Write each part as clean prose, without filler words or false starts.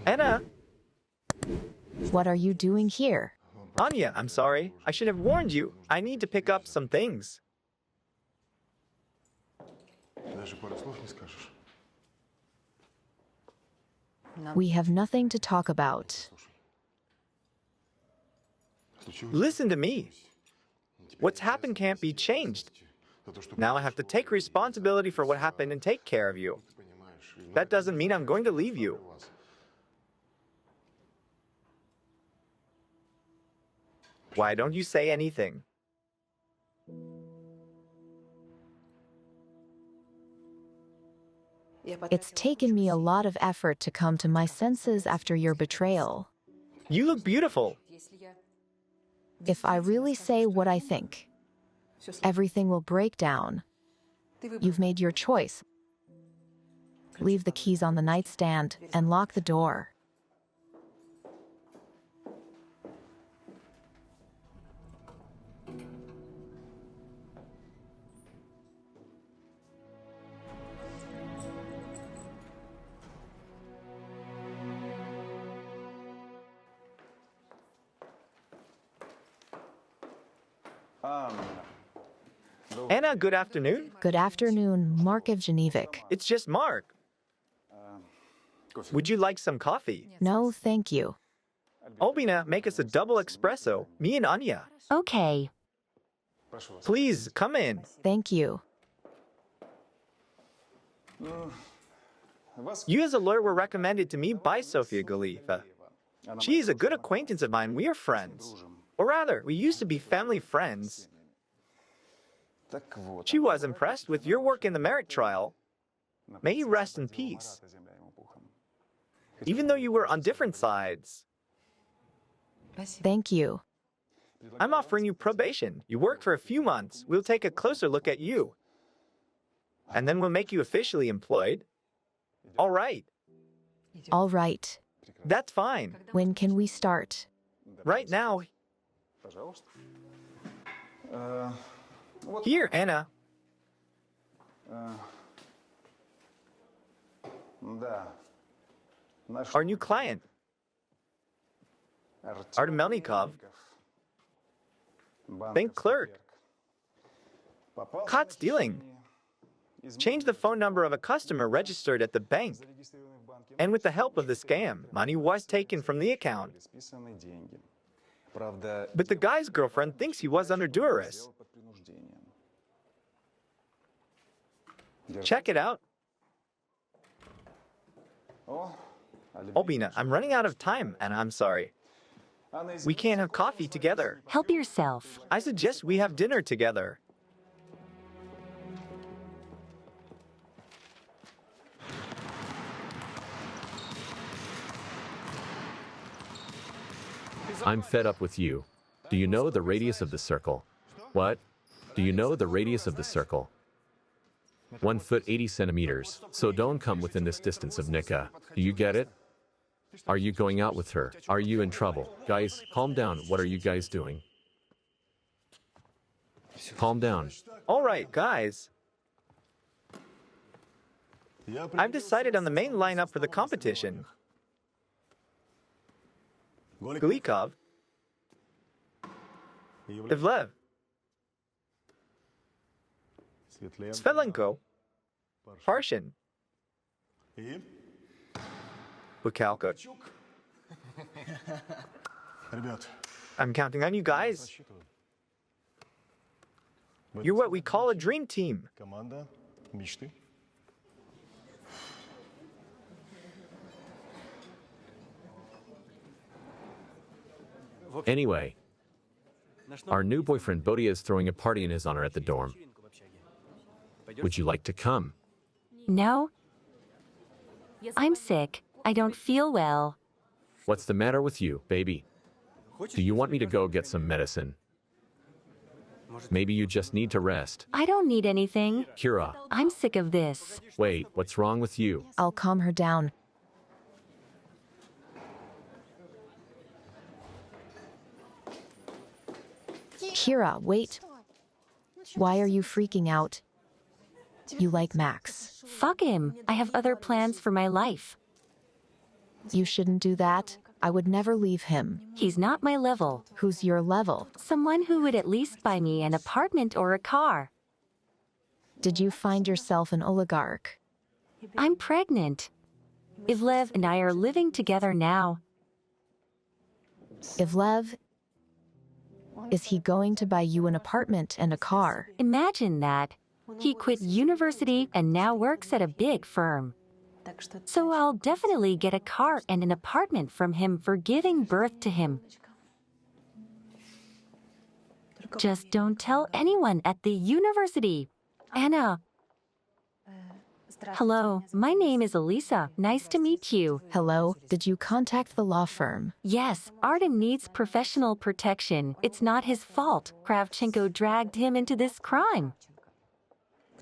Anna! What are you doing here? Anya, I'm sorry. I should have warned you. I need to pick up some things. We have nothing to talk about. Listen to me. What's happened can't be changed. Now I have to take responsibility for what happened and take care of you. That doesn't mean I'm going to leave you. Why don't you say anything? It's taken me a lot of effort to come to my senses after your betrayal. You look beautiful. If I really say what I think, everything will break down. You've made your choice. Leave the keys on the nightstand and lock the door. Anna, good afternoon. Good afternoon, Mark Evgenievic. It's just Mark. Would you like some coffee? No, thank you. Albina, make us a double espresso, me and Anya. Okay, Please, come in. thank you. You as a lawyer were recommended to me by Sofia Galieva. She is a good acquaintance of mine. We are friends. Or rather, we used to be family friends. She was impressed with your work in the Marital. May he rest in peace. Even though you were on different sides. Thank you. I'm offering you probation. You work for a few months. We'll take a closer look at you. And then we'll make you officially employed. All right. All right. That's fine. When can we start? Right now. Here, Anna. Our new client. Artem Melnikov. Bank clerk. Caught stealing. Change the phone number of a customer registered at the bank. And with the help of the scam, money was taken from the account. But the guy's girlfriend thinks he was under duress. Check it out. Albina, I'm running out of time, and I'm sorry. We can't have coffee together. Help yourself. I suggest we have dinner together. I'm fed up with you. Do you know the radius of the circle? What? Do you know the radius of the circle? 1 foot 80 centimeters. So don't come within this distance of Nika. Do you get it? Are you going out with her? Are you in trouble? Guys, calm down. What are you guys doing? Calm down. All right, guys. I've decided on the main lineup for the competition. Galikov, Ivlev, Svelenko, Parshin, Bukalka. I'm counting on you guys. You're what we call a dream team. Anyway, our new boyfriend Bodia is throwing a party in his honor at the dorm. Would you like to come? No. I'm sick. I don't feel well. What's the matter with you, baby? Do you want me to go get some medicine? Maybe you just need to rest. I don't need anything. Kira, I'm sick of this. wait, what's wrong with you? I'll calm her down. Kira, wait. Why are you freaking out? You like Max. Fuck him. I have other plans for my life. You shouldn't do that. I would never leave him. He's not my level. Who's your level? Someone who would at least buy me an apartment or a car. Did you find yourself an oligarch? I'm pregnant. Ivlev and I are living together now. Ivlev, is he going to buy you an apartment and a car? Imagine that. He quit university and now works at a big firm. So I'll definitely get a car and an apartment from him for giving birth to him. Just don't tell anyone at the university. Anna. Hello, my name is Elisa. Nice to meet you. Hello, did you contact the law firm? Yes, Artem needs professional protection. It's not his fault. Kravchenko dragged him into this crime.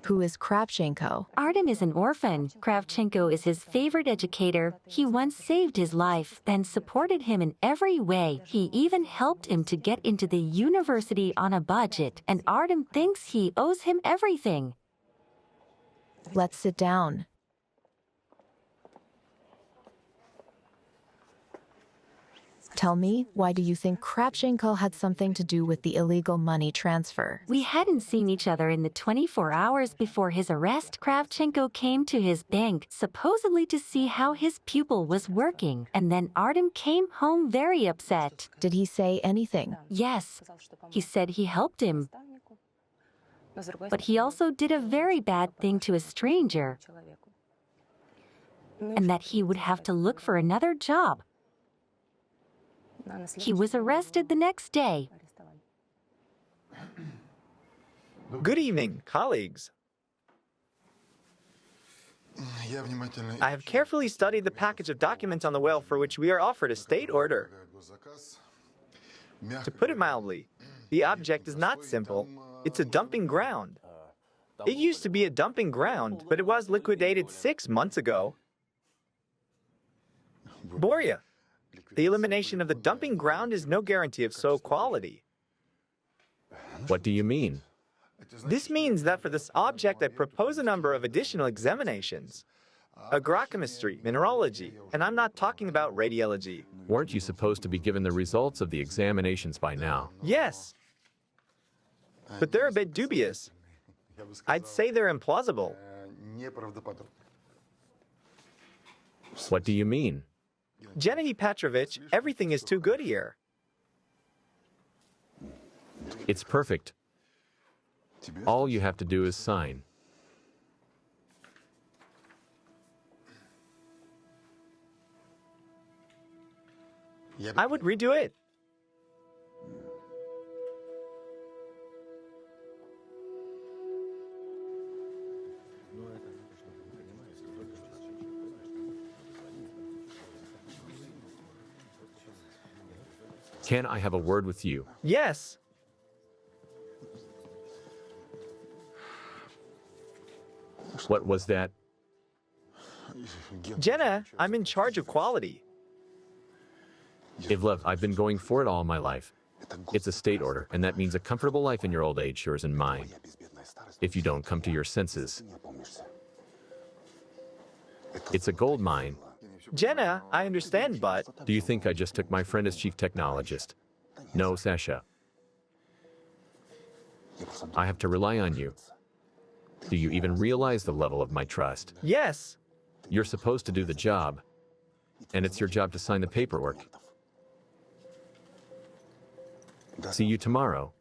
Who is Kravchenko? Artem is an orphan. Kravchenko is his favorite educator. He once saved his life, then supported him in every way. He even helped him to get into the university on a budget, and Artem thinks he owes him everything. Let's sit down. Tell me, why do you think Kravchenko had something to do with the illegal money transfer? We hadn't seen each other in the 24 hours before his arrest. Kravchenko came to his bank, supposedly to see how his pupil was working, and then Artem came home very upset. Did he say anything? Yes, he said he helped him. But he also did a very bad thing to a stranger, and that he would have to look for another job. He was arrested the next day. Good evening, colleagues. I have carefully studied the package of documents on the whale for which we are offered a state order. To put it mildly, the object is not simple. It's a dumping ground. It used to be a dumping ground, but it was liquidated 6 months ago. Borya, the elimination of the dumping ground is no guarantee of soil quality. What do you mean? This means that for this object, I propose a number of additional examinations. Agrochemistry, mineralogy, and I'm not talking about radiology. Weren't you supposed to be given the results of the examinations by now? Yes, but they're a bit dubious. I'd say they're implausible. What do you mean? Gennady Petrovich, everything is too good here. It's perfect. All you have to do is sign. I would redo it. Can I have a word with you? Yes. What was that? Jenna, I'm in charge of quality. Ivlev, I've been going for it all my life. It's a state order, and that means a comfortable life in your old age, yours and mine. If you don't come to your senses. It's a gold mine. Jenna, I understand, but... Do you think I just took my friend as chief technologist? No, Sasha. I have to rely on you. Do you even realize the level of my trust? Yes. You're supposed to do the job, and it's your job to sign the paperwork. See you tomorrow.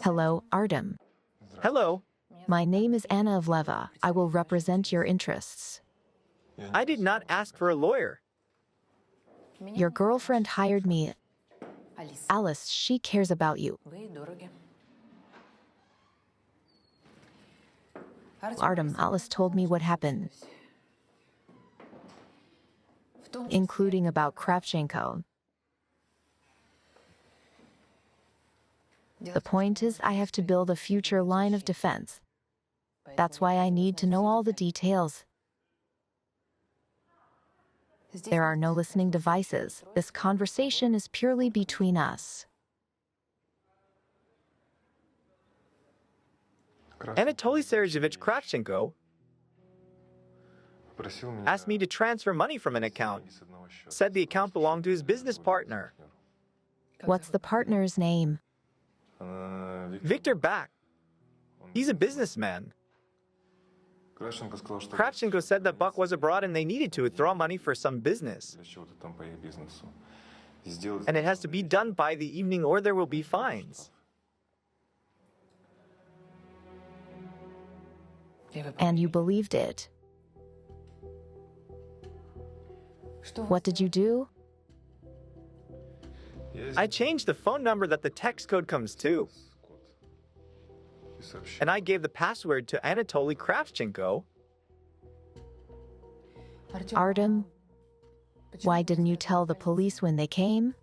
Hello, Artem. Hello. My name is Anna Ivleva. I will represent your interests. I did not ask for a lawyer. Your girlfriend hired me. Alice, she cares about you. Artem, Alice told me what happened, including about Kravchenko. The point is, I have to build a future line of defense. That's why I need to know all the details. There are no listening devices. This conversation is purely between us. Anatoly Sergeyevich Kravchenko asked me to transfer money from an account. Said the account belonged to his business partner. What's the partner's name? Victor Back. He's a businessman. Kravchenko said that Buck was abroad and they needed to withdraw money for some business. And it has to be done by the evening or there will be fines. And you believed it. What did you do? I changed the phone number that the text code comes to. And I gave the password to Anatoly Kravchenko. Artem, why didn't you tell the police when they came?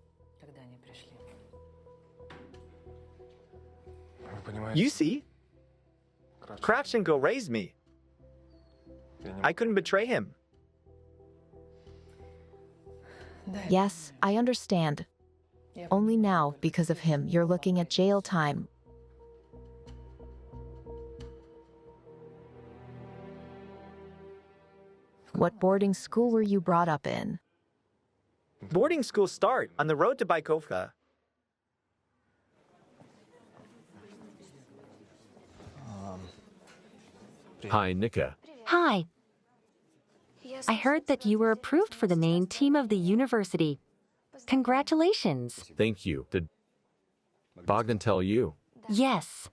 You see, Kravchenko raised me. I couldn't betray him. Yes, I understand. Only now, because of him, you're looking at jail time. What boarding school were you brought up in? Boarding school start on the road to Bykovka. Hi, Nika. Hi. I heard that you were approved for the main team of the university. Congratulations. Thank you. Did Bogdan tell you? Yes.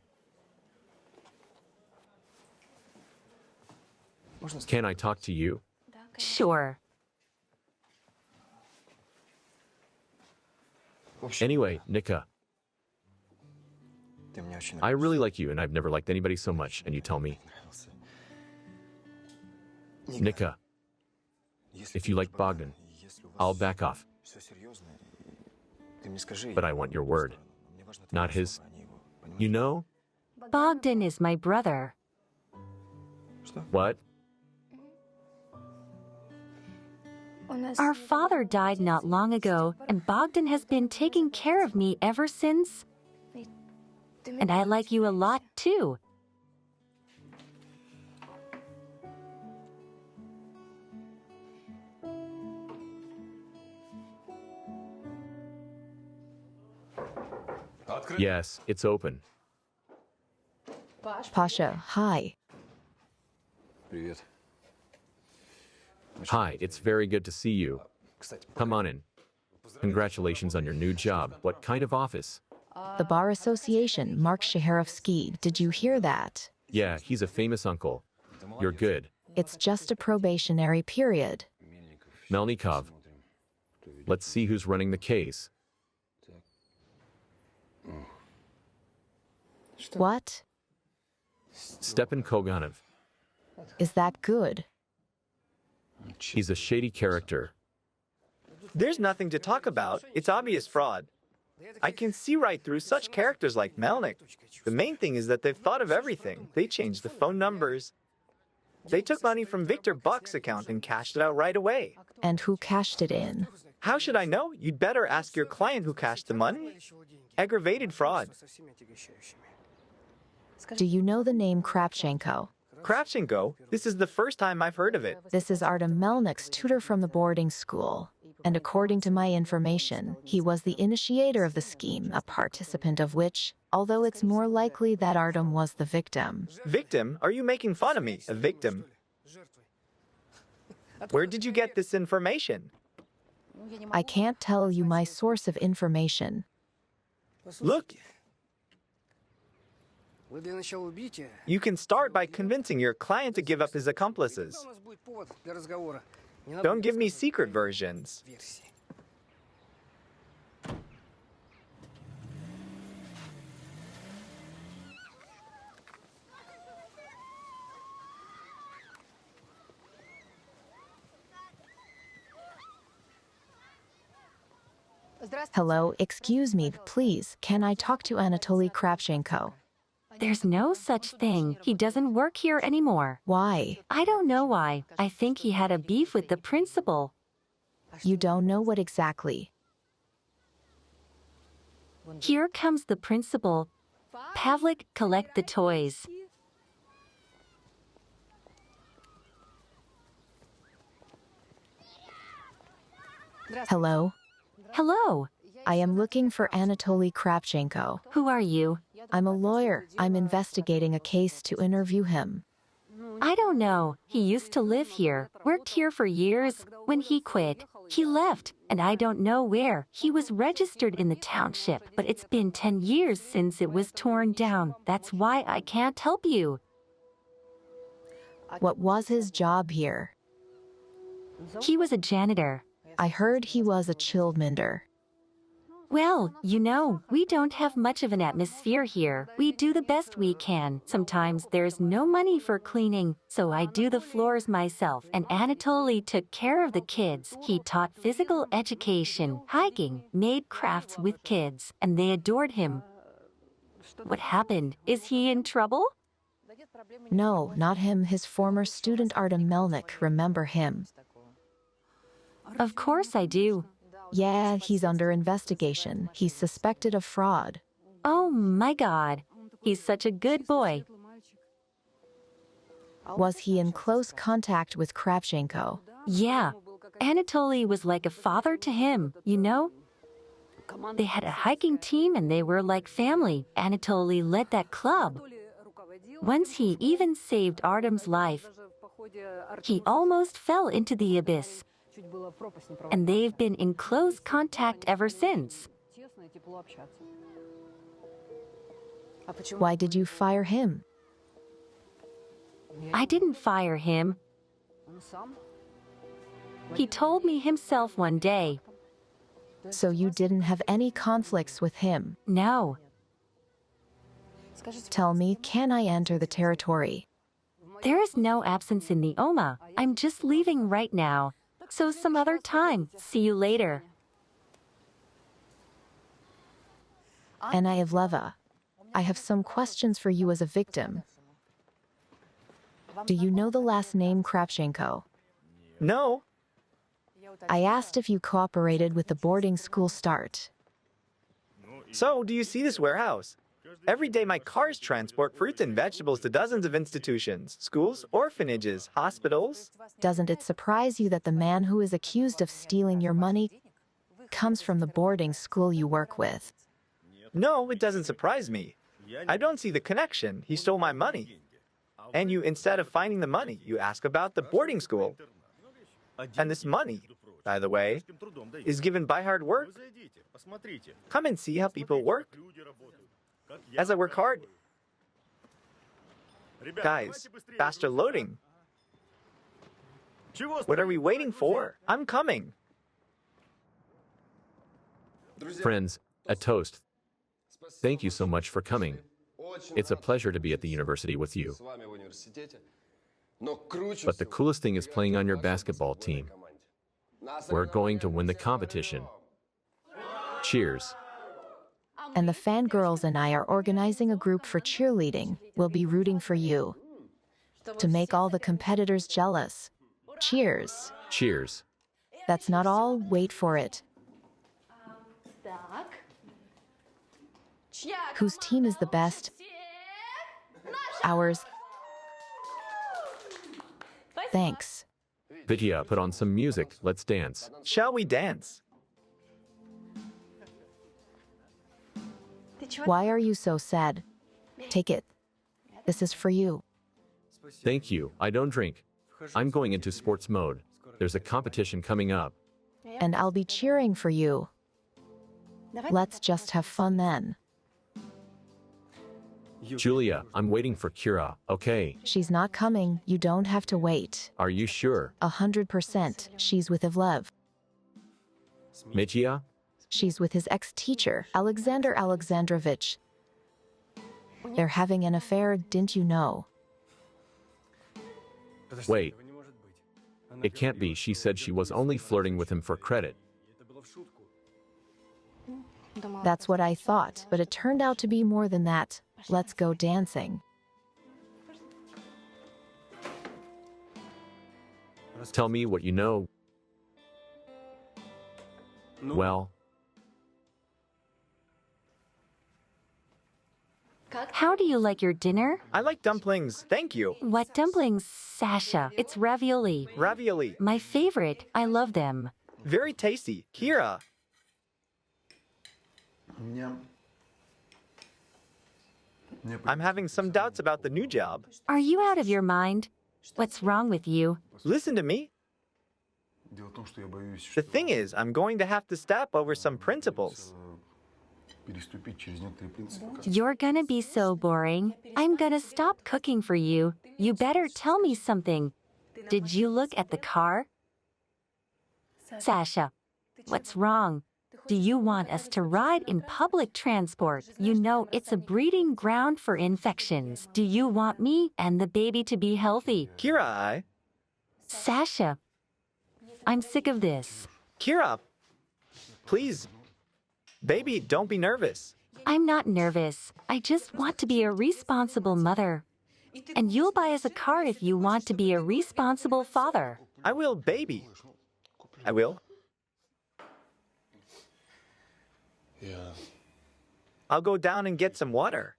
Can I talk to you? Sure. Anyway, Nika. I really like you, and I've never liked anybody so much, and you tell me. Nika, if you like Bogdan, I'll back off. But I want your word, not his. You know? Bogdan is my brother. What? Our father died not long ago, and Bogdan has been taking care of me ever since. And I like you a lot, too. Yes, it's open. Pasha, hi. Hi, it's very good to see you. Come on in. Congratulations on your new job. What kind of office? The Bar Association, Mark Shaharovsky. Did you hear that? Yeah, he's a famous uncle. You're good. It's just a probationary period. Melnikov. Let's see who's running the case. What? Stepan Koganov. Is that good? He's a shady character. There's nothing to talk about. It's obvious fraud. I can see right through such characters like Melnik. The main thing is that they've thought of everything. They changed the phone numbers. They took money from Victor Buck's account and cashed it out right away. And who cashed it in? How should I know? You'd better ask your client who cashed the money. Aggravated fraud. Do you know the name Kravchenko? Kravchenko? This is the first time I've heard of it. This is Artem Melnik's tutor from the boarding school. And according to my information, he was the initiator of the scheme, a participant of which, although it's more likely that Artem was the victim. Victim? Are you making fun of me? A victim? Where did you get this information? I can't tell you my source of information. Look, you can start by convincing your client to give up his accomplices. Don't give me secret versions. Hello, excuse me, please. Can I talk to Anatoly Kravchenko? There's no such thing. He doesn't work here anymore. Why? I don't know why. I think he had a beef with the principal. You don't know what exactly. Here comes the principal. Pavlik, collect the toys. Hello? Hello. I am looking for Anatoly Kravchenko. Who are you? I'm a lawyer. I'm investigating a case to interview him. I don't know. He used to live here, worked here for years. When he quit, he left, and I don't know where. He was registered in the township, but it's been 10 years since it was torn down. That's why I can't help you. What was his job here? He was a janitor. I heard he was a child mender. Well, you know, we don't have much of an atmosphere here. We do the best we can. Sometimes there's no money for cleaning, so I do the floors myself. And Anatoly took care of the kids. He taught physical education, hiking, made crafts with kids, and they adored him. What happened? Is he in trouble? No, not him. His former student Artem Melnik. Remember him? Of course I do. Yeah, he's under investigation. He's suspected of fraud. Oh my God. He's such a good boy. Was he in close contact with Kravchenko? Yeah. Anatoly was like a father to him, you know? They had a hiking team and they were like family. Anatoly led that club. Once he even saved Artem's life. He almost fell into the abyss. And they've been in close contact ever since. Why did you fire him? I didn't fire him. He told me himself one day. So you didn't have any conflicts with him? No. Tell me, can I enter the territory? There is no absence in the OMA. I'm just leaving right now. So some other time. See you later. Anna Evleva, I have some questions for you as a victim. Do you know the last name Kravchenko? No. I asked if you cooperated with the boarding school start. So, do you see this warehouse? Every day my cars transport fruits and vegetables to dozens of institutions, schools, orphanages, hospitals. Doesn't it surprise you that the man who is accused of stealing your money comes from the boarding school you work with? No, it doesn't surprise me. I don't see the connection. He stole my money. And you, instead of finding the money, you ask about the boarding school. And this money, by the way, is given by hard work. Come and see how people work. As I work hard. Guys, faster loading. What are we waiting for? I'm coming. Friends, a toast. Thank you so much for coming. It's a pleasure to be at the university with you. But the coolest thing is playing on your basketball team. We're going to win the competition. Cheers. And the fangirls and I are organizing a group for cheerleading. We'll be rooting for you. To make all the competitors jealous. Cheers. Cheers. That's not all. Wait for it. Whose team is the best? Ours. Thanks. Vidya, put on some music. Let's dance. Shall we dance? Why are you so sad? Take it. This is for you. Thank you. I don't drink. I'm going into sports mode. There's a competition coming up. And I'll be cheering for you. Let's just have fun then. Julia, I'm waiting for Kira, okay? She's not coming. You don't have to wait. Are you sure? 100%. She's with Ivlev. Mitya? She's with his ex-teacher, Alexander Alexandrovich. They're having an affair, didn't you know? Wait. It can't be. She said she was only flirting with him for credit. That's what I thought, but it turned out to be more than that. Let's go dancing. Tell me what you know. Well, How do you like your dinner? I like dumplings, thank you. What dumplings, Sasha? It's ravioli. Ravioli, My favorite. I love them. very tasty. Kira, I'm having some doubts about the new job. Are you out of your mind? What's wrong with you? Listen to me. The thing is, I'm going to have to step over some principles. You're gonna be so boring. I'm gonna stop cooking for you. You better tell me something. Did you look at the car? Sasha, what's wrong? Do you want us to ride in public transport? You know it's a breeding ground for infections. Do you want me and the baby to be healthy? Kira, Sasha, I'm sick of this. Kira, please. Baby, don't be nervous. I'm not nervous. I just want to be a responsible mother. And you'll buy us a car if you want to be a responsible father. I will, baby. I will. I'll go down and get some water.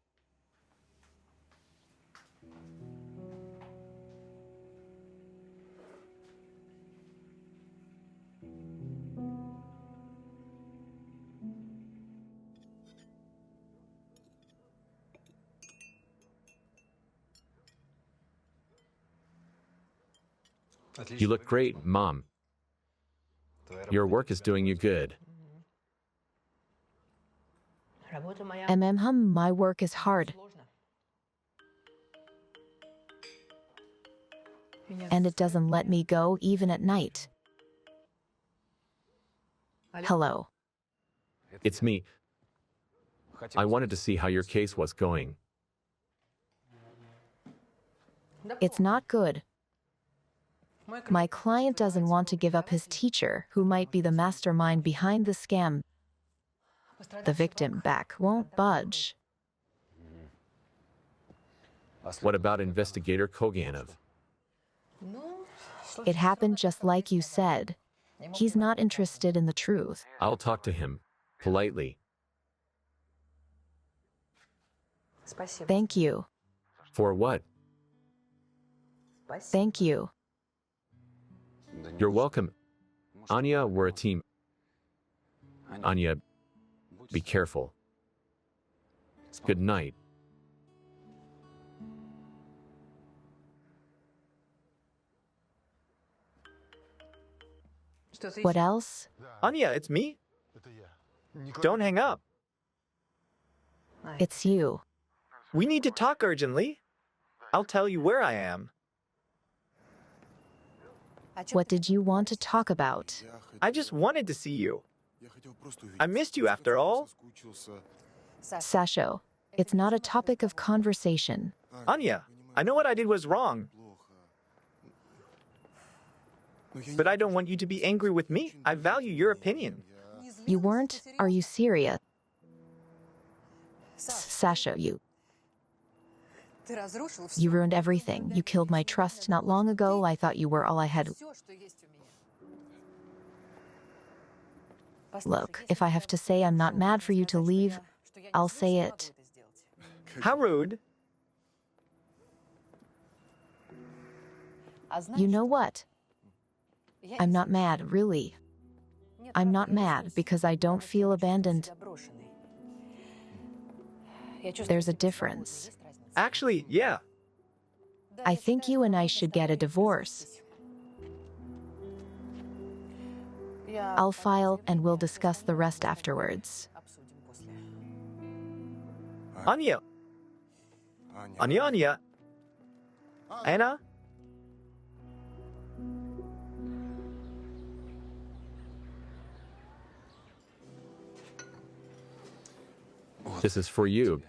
you look great, Mom. Your work is doing you good. My work is hard. And it doesn't let me go even at night. Hello. It's me. I wanted to see how your case was going. It's not good. My client doesn't want to give up his teacher, who might be the mastermind behind the scam. The victim back won't budge. What about investigator Koganov? It happened just like you said. He's not interested in the truth. I'll talk to him politely. Thank you. For what? Thank you. You're welcome. Anya, we're a team. Anya, be careful. Good night. What else? Anya, it's me. Don't hang up. It's you. We need to talk urgently. I'll tell you where I am. What did you want to talk about? I just wanted to see you. I missed you after all. Sasho, it's not a topic of conversation. Anya, I know what I did was wrong. But I don't want you to be angry with me. I value your opinion. You weren't? Are you serious? Sasha, you ruined everything. You killed my trust not long ago. I thought you were all I had. Look, if I have to say I'm not mad for you to leave, I'll say it. How rude. You know what? I'm not mad, really. I'm not mad because I don't feel abandoned. There's a difference. Actually, yeah. I think you and I should get a divorce. I'll file and we'll discuss the rest afterwards. Anya. Anya. Anna? This is for you.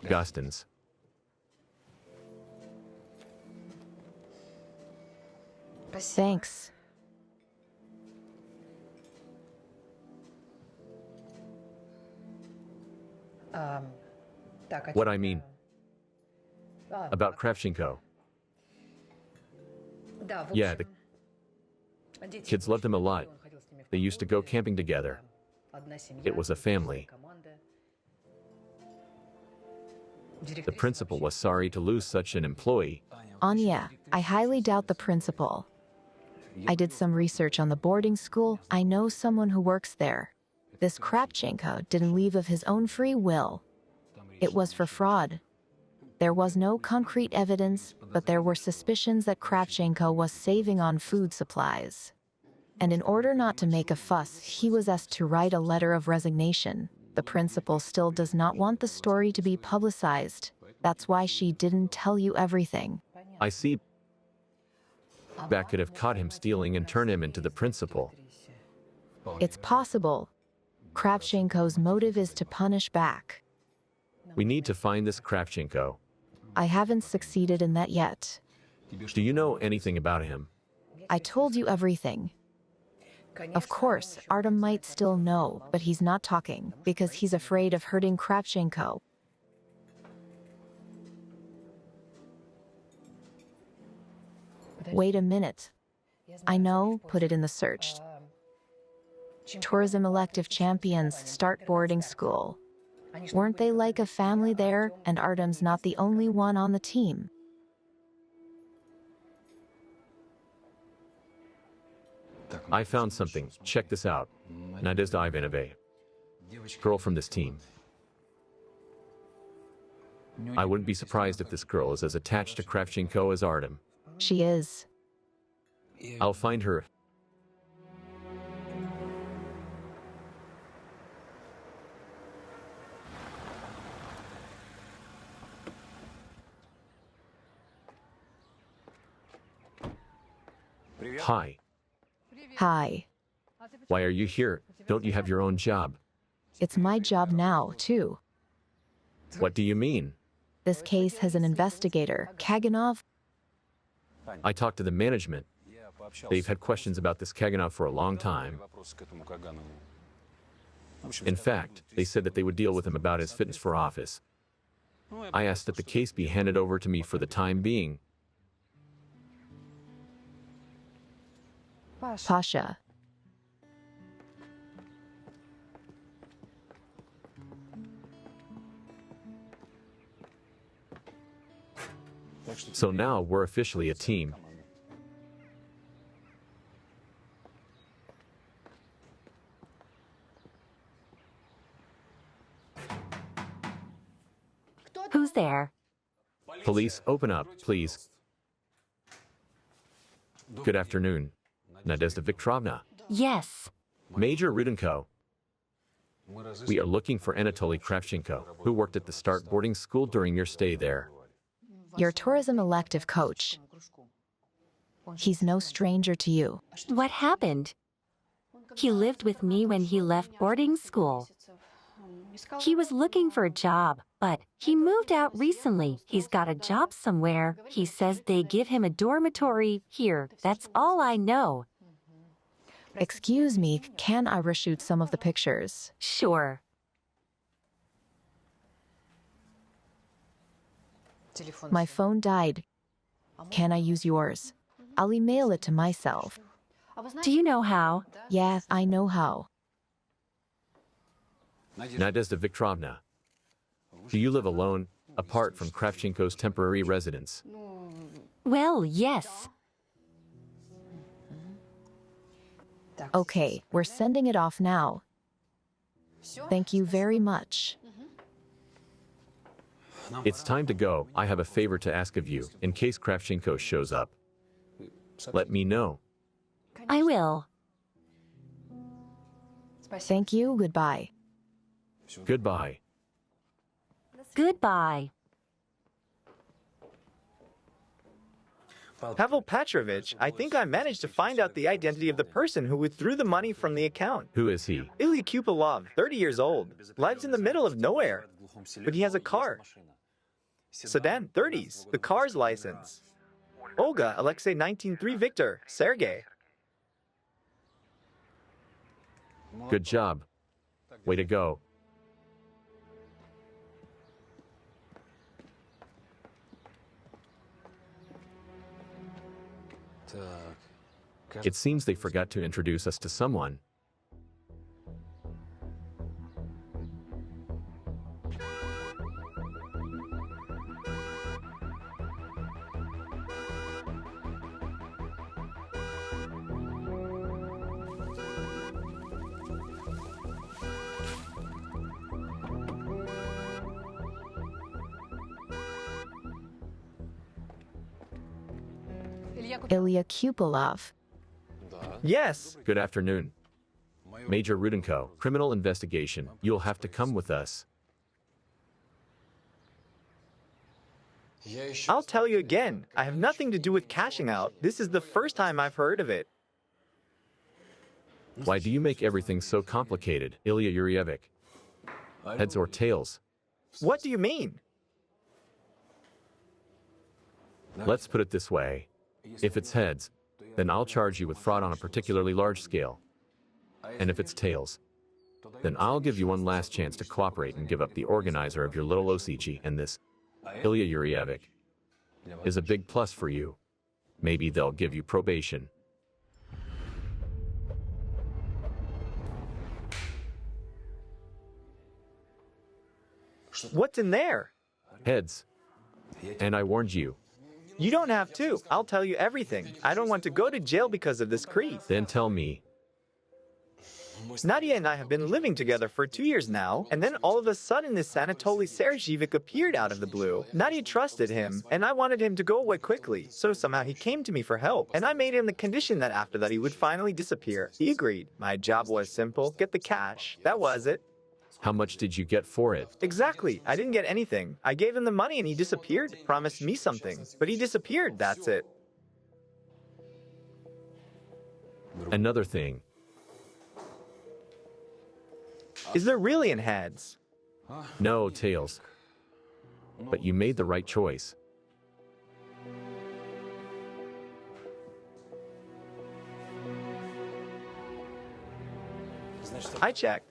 Gostins. Thanks. What I mean about Kravchenko. Yeah, the kids loved him a lot. They used to go camping together. It was a family. The principal was sorry to lose such an employee. Anya, I highly doubt the principal. I did some research on the boarding school. I know someone who works there. This Kravchenko didn't leave of his own free will. It was for fraud. There was no concrete evidence, but there were suspicions that Kravchenko was saving on food supplies. And in order not to make a fuss, he was asked to write a letter of resignation. The principal still does not want the story to be publicized. That's why she didn't tell you everything. I see. That could have caught him stealing and turned him into the principal. It's possible. Kravchenko's motive is to punish back. We need to find this Kravchenko. I haven't succeeded in that yet. Do you know anything about him? I told you everything. Of course, Artem might still know, but he's not talking because he's afraid of hurting Kravchenko. Wait a minute. I know, put it in the search. Tourism elective champions start boarding school. Weren't they like a family there, and Artem's not the only one on the team? I found something. Check this out. Nadezhda Ivanova. Girl from this team. I wouldn't be surprised if this girl is as attached to Kravchenko as Artem. She is. I'll find her. Hi. Hi. Why are you here? Don't you have your own job? It's my job now, too. What do you mean? This case has an investigator, Kaganov. I talked to the management. They've had questions about this Kaganov for a long time. In fact, they said that they would deal with him about his fitness for office. I asked that the case be handed over to me for the time being. Pasha. So now we're officially a team. Who's there? Police, open up, please. Good afternoon. Nadezhda Viktorovna. Yes. Major Rudenko. We are looking for Anatoly Kravchenko, who worked at the Start boarding school during your stay there. Your tourism elective coach. He's no stranger to you. What happened? He lived with me when he left boarding school. He was looking for a job, but he moved out recently. He's got a job somewhere. He says they give him a dormitory here. That's all I know. Excuse me, can I reshoot some of the pictures? Sure. My phone died. Can I use yours? I'll email it to myself. Do you know how? Yeah, I know how. Nadezhda Viktorovna. Do you live alone, apart from Kravchenko's temporary residence? Well, yes. Okay, we're sending it off now. Thank you very much. It's time to go. I have a favor to ask of you, in case Kravchenko shows up. Let me know. I will. Thank you, goodbye. Goodbye. Goodbye. Pavel Petrovich, I think I managed to find out the identity of the person who withdrew the money from the account. Who is he? Ilya Kupilov, 30 years old, lives in the middle of nowhere, but he has a car. Sedan, 30s, the car's license. Olga, Alexei 19-3 Victor, Sergey. Good job. Way to go. It seems they forgot to introduce us to someone. Ilya Kupolov. Yes, Good afternoon. Major Rudenko, criminal investigation. You'll have to come with us. I'll tell you again. I have nothing to do with cashing out. This is the first time I've heard of it. Why do you make everything so complicated, Ilya Yurevich? Heads or tails? What do you mean? Let's put it this way. If it's heads, then I'll charge you with fraud on a particularly large scale. And if it's tails, then I'll give you one last chance to cooperate and give up the organizer of your little Osiji, and this, Ilya Yurevich, is a big plus for you. Maybe they'll give you probation. What's in there? Heads. And I warned you. You don't have to. I'll tell you everything. I don't want to go to jail because of this creep. Then tell me. Nadia and I have been living together for 2 years now, and then all of a sudden this Anatoly Sergeyevich appeared out of the blue. Nadia trusted him, and I wanted him to go away quickly, so somehow he came to me for help, and I made him the condition that after that he would finally disappear. He agreed. My job was simple. Get the cash. That was it. How much did you get for it? Exactly. I didn't get anything. I gave him the money and he disappeared. Promised me something. But he disappeared. That's it. Another thing. Is there really an heads? No, tails. But you made the right choice. I checked.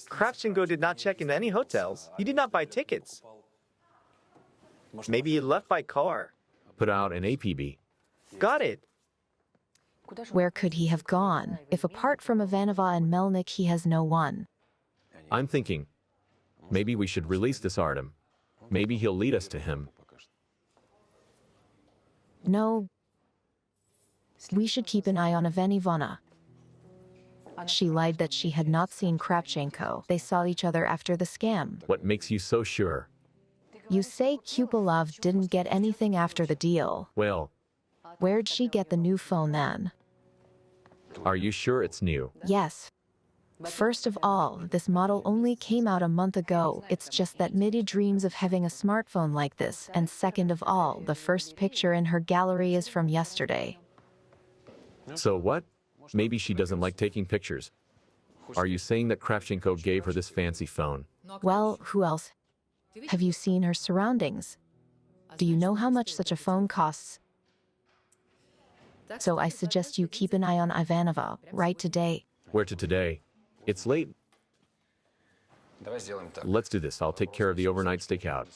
Kravchenko did not check into any hotels. He did not buy tickets. Maybe he left by car. Put out an APB. Got it. Where could he have gone, if apart from Ivanova and Melnik he has no one? I'm thinking, maybe we should release this Artem. Maybe he'll lead us to him. No. We should keep an eye on Ivanova. She lied that she had not seen Kravchenko. They saw each other after the scam. What makes you so sure? You say Kupolov didn't get anything after the deal. Well, Where'd she get the new phone then? are you sure it's new? Yes. First of all, this model only came out a month ago. It's just that Midi dreams of having a smartphone like this. And second of all, the first picture in her gallery is from yesterday. So what? Maybe she doesn't like taking pictures. Are you saying that Kravchenko gave her this fancy phone? Well, who else? Have you seen her surroundings? Do you know how much such a phone costs? So I suggest you keep an eye on Ivanova, right today. Where to today? It's late. Let's do this. I'll take care of the overnight stakeout.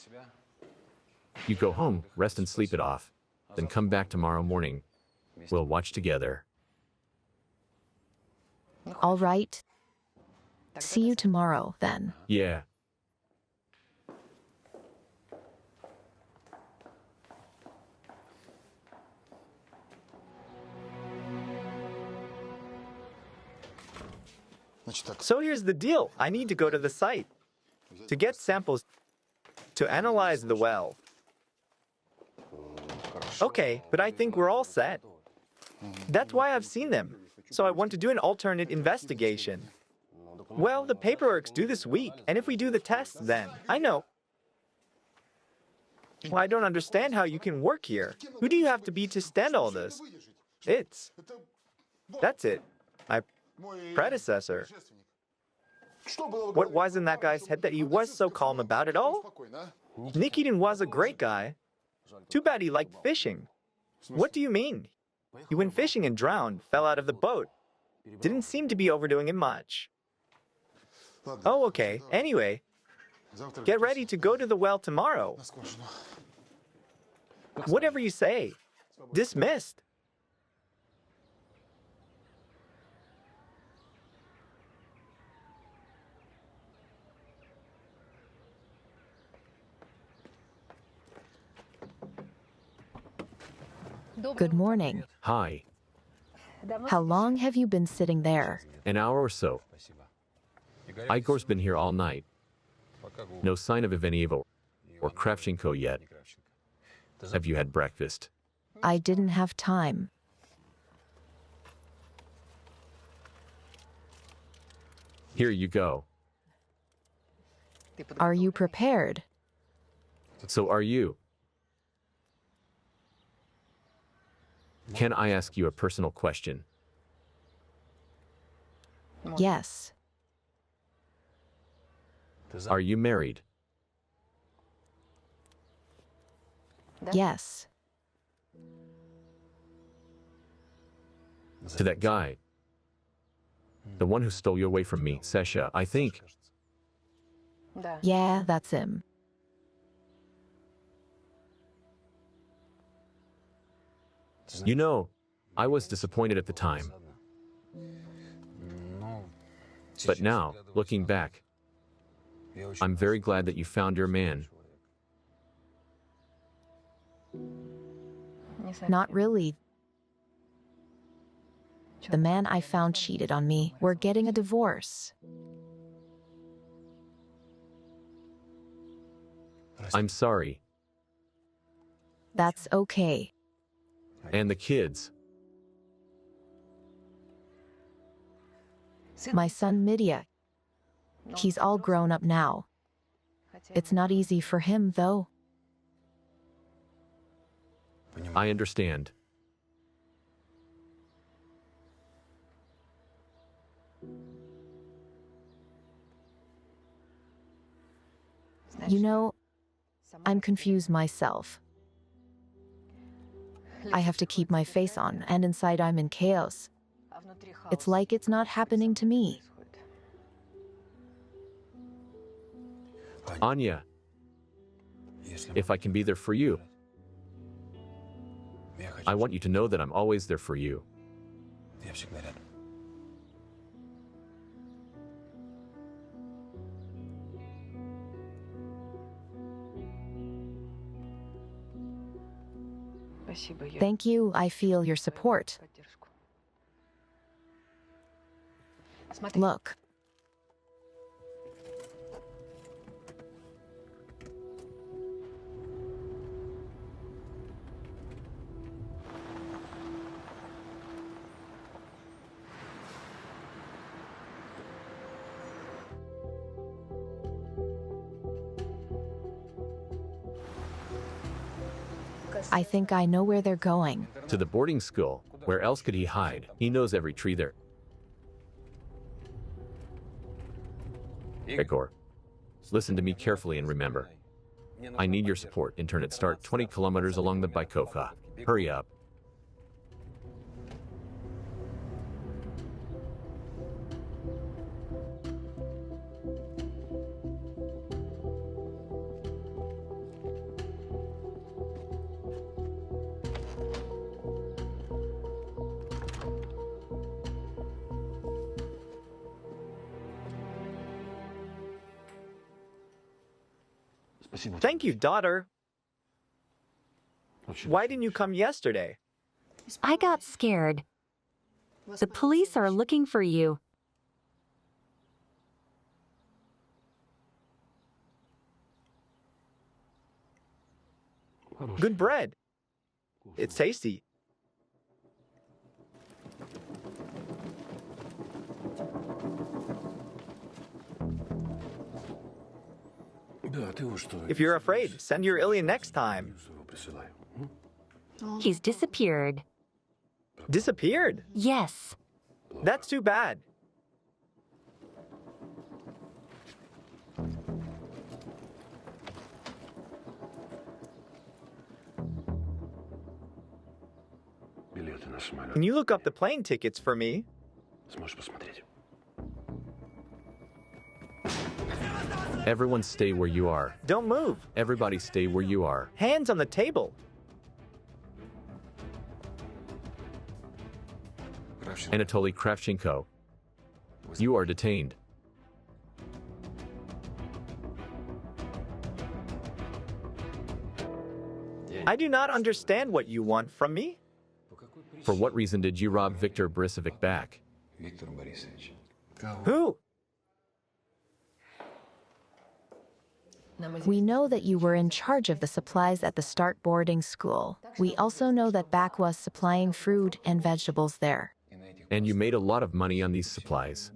You go home, rest and sleep it off. Then come back tomorrow morning. We'll watch together. All right. See you tomorrow, then. Yeah. So here's the deal. I need to go to the site to get samples to analyze the well. Okay, but I think we're all set. That's why I've seen them. So I want to do an alternate investigation. Well, the paperwork's due this week, and if we do the tests, then I know. Well, I don't understand how you can work here. Who do you have to be to stand all this? That's it. My predecessor. What was in that guy's head that he was so calm about it all? Nikitin was a great guy. Too bad he liked fishing. What do you mean? He went fishing and drowned, fell out of the boat. Didn't seem to be overdoing it much. Oh, okay. Anyway, get ready to go to the well tomorrow. Whatever you say. Dismissed. Good morning. Hi. How long have you been sitting there? An hour or so. Igor's been here all night. No sign of Ivanieva or Kravchenko yet. Have you had breakfast? I didn't have time. Here you go. Are you prepared? So are you. Can I ask you a personal question? Yes. Are you married? Yes. To that guy? The one who stole you away from me, Sasha, I think. Yeah, that's him. You know, I was disappointed at the time. But now, looking back, I'm very glad that you found your man. Not really. The man I found cheated on me. We're getting a divorce. I'm sorry. That's okay. And the kids. My son Mitya. He's all grown up now. It's not easy for him, though. I understand. You know, I'm confused myself. I have to keep my face on, and inside I'm in chaos. It's like it's not happening to me. Anya, if I can be there for you, I want you to know that I'm always there for you. Thank you, I feel your support. Look. I think I know where they're going. To the boarding school. Where else could he hide? He knows every tree there. Igor, listen to me carefully and remember. I need your support. Internet start 20 kilometers along the Baikova. Hurry up. Thank you, daughter. Why didn't you come yesterday? I got scared. The police are looking for you. Good bread. It's tasty. If you're afraid, send your alien next time. He's disappeared. Disappeared? Yes. That's too bad. Can you look up the plane tickets for me? Everyone stay where you are. Don't move. Everybody stay where you are. Hands on the table. Anatoly Kravchenko, you are detained. I do not understand what you want from me. For what reason did you rob Viktor Borisovich back? Who? We know that you were in charge of the supplies at the Start boarding school. We also know that Bak was supplying fruit and vegetables there. And you made a lot of money on these supplies.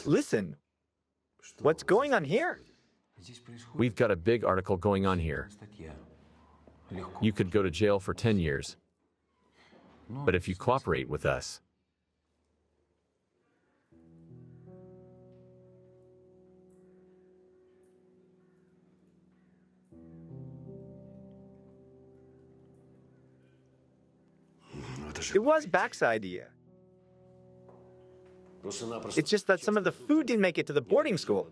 Listen, what's going on here? We've got a big article going on here. You could go to jail for 10 years. But if you cooperate with us, It was Bak's idea. It's just that some of the food didn't make it to the boarding school.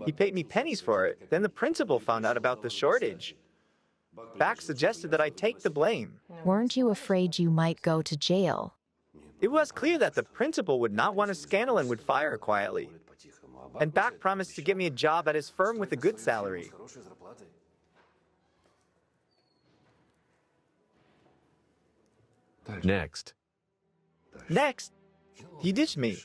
He paid me pennies for it. Then the principal found out about the shortage. Bak suggested that I take the blame. Weren't you afraid you might go to jail? It was clear that the principal would not want a scandal and would fire quietly. And Bak promised to get me a job at his firm with a good salary. next. Next, he ditched me.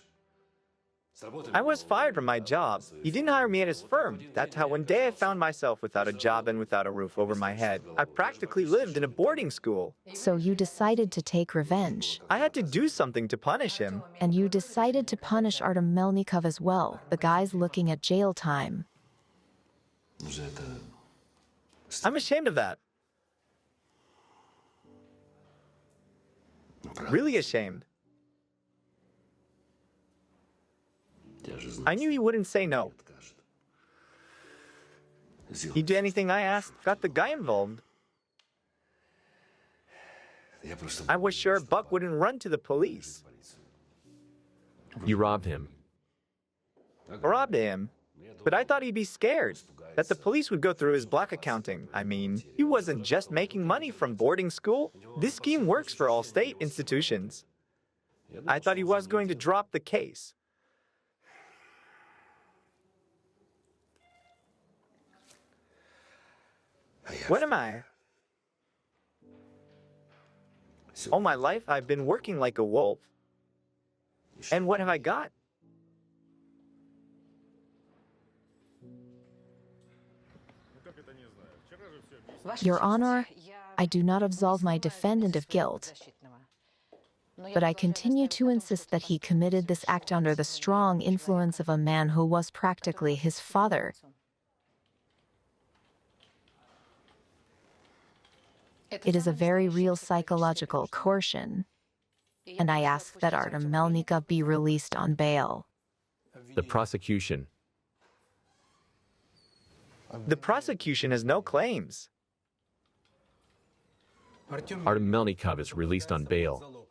I was fired from my job. He didn't hire me at his firm. That's how one day I found myself without a job and without a roof over my head. I practically lived in a boarding school. So you decided to take revenge. I had to do something to punish him. And you decided to punish Artem Melnikov as well. The guy's looking at jail time. I'm ashamed of that. Really ashamed. I knew he wouldn't say no. He did anything I asked, got the guy involved. I was sure Buck wouldn't run to the police. You robbed him. Robbed him. But I thought he'd be scared, that the police would go through his black accounting. I mean, he wasn't just making money from boarding school. This scheme works for all state institutions. I thought he was going to drop the case. What am I? All my life, I've been working like a wolf. And what have I got? Your Honor, I do not absolve my defendant of guilt, but I continue to insist that he committed this act under the strong influence of a man who was practically his father. It is a very real psychological coercion, and I ask that Artem Melnikov be released on bail. The prosecution. The prosecution has no claims. Artem Melnikov is released on bail.